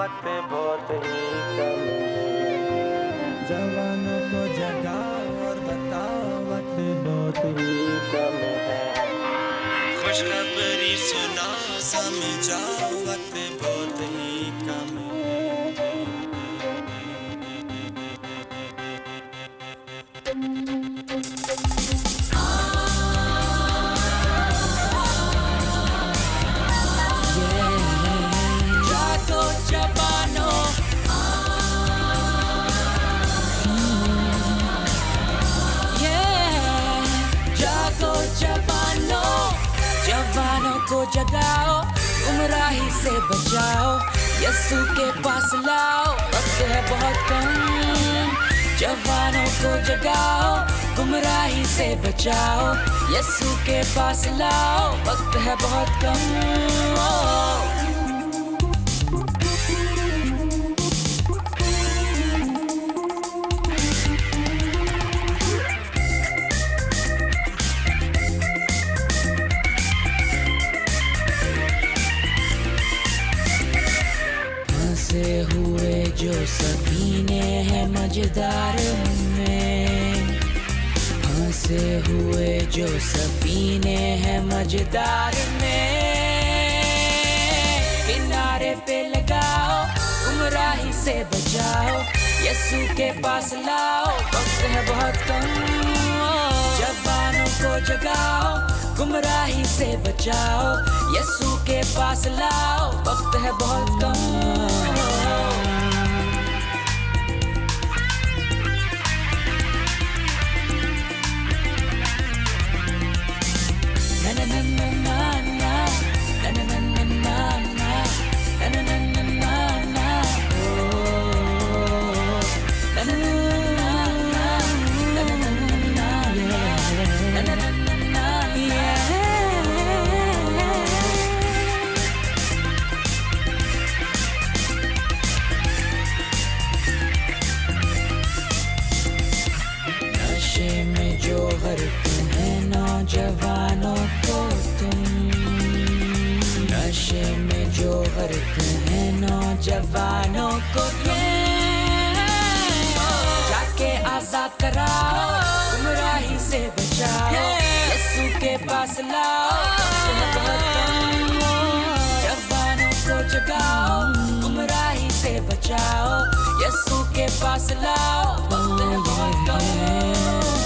वक्त बहुत ही कम है। जवानों को जगाओ और बताओ वक्त बहुत ही कम है। खुशखबरी सुनाओ समझाओ वक्त बहुत ही कम है। जवानों को जगाओ, गुमराही से बचाओ, यीशु के पास लाओ, वक्त है बहुत कम। जवानों को जगाओ, गुमराही से बचाओ, यीशु के पास लाओ, वक्त है बहुत कम। फंसे हुए जो सफीने हैं मझधार में, फंसे हुए जो सफीने हैं मझधार में, किनारे पे लगाओ, गुमराही से बचाओ, यीशु के पास लाओ, वक्त है बहुत कम। जवानों को जगाओ, गुमराही से बचाओ, यीशु के पास लाओ, वक्त है बहुत कम। नशे में जो गर्क है नौजवानों को तुम, नशे में जो गर्क है नौजवानों को तुम, जाके आजाद कराओ, गुमराही से बचाओ, यीशु के पास लाओ, जवानों को जगाओ, गुमराही से बचाओ, यीशु के पास लाओ, वक्त है बहुत कम।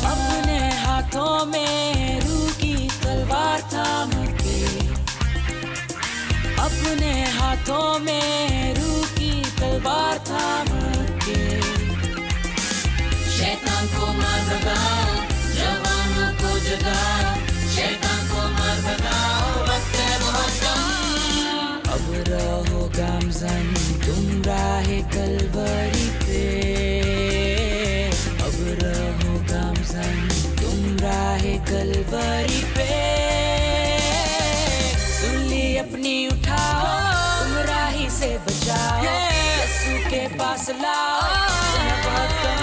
अपने हाथों में रूह की तलवार थाम के, अपने हाथों में रूह की तलवार थाम के, शैतान को मार भगाओ, जवानों को जगाओ, शैतान को मार भगाओ, वक्त है बहुत कम। अब रहो गामज़न तुम राहे कलवरी पे, अब रहो गामज़न तुम राहे कलवरी पे, सुली अपनी उठाओ, गुमराही से बचाओ, यीशु के पास लाओ, बहुत कम।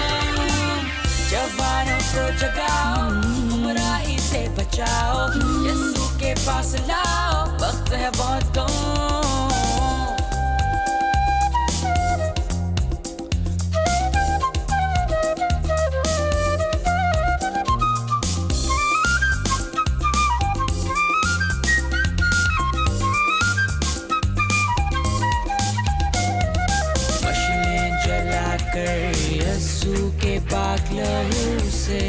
जवानों को जगाओ, गुमराही से बचाओ, यीशु के पास लाओ, वक्त है बहुत कम। यीशु के पाक लहू से,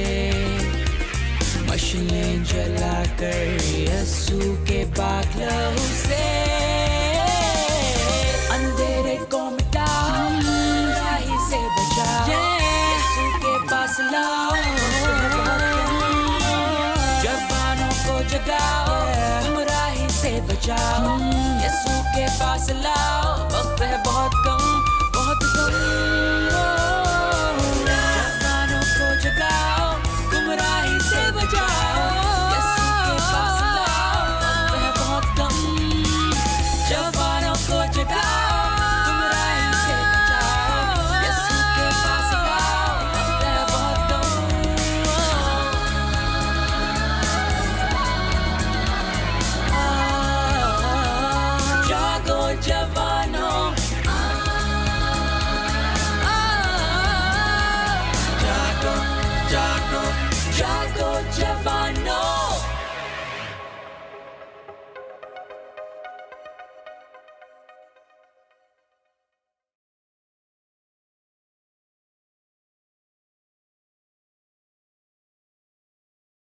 मशलें जलाकर यीशु के पाक लहू से, अंधेरे को मिटाओ, गुमराही से बचाओ, यीशु के पास लाओ, जवानों को जगाओ, गुमराही से बचाओ, यीशु के पास लाओ, वक्त है बहुत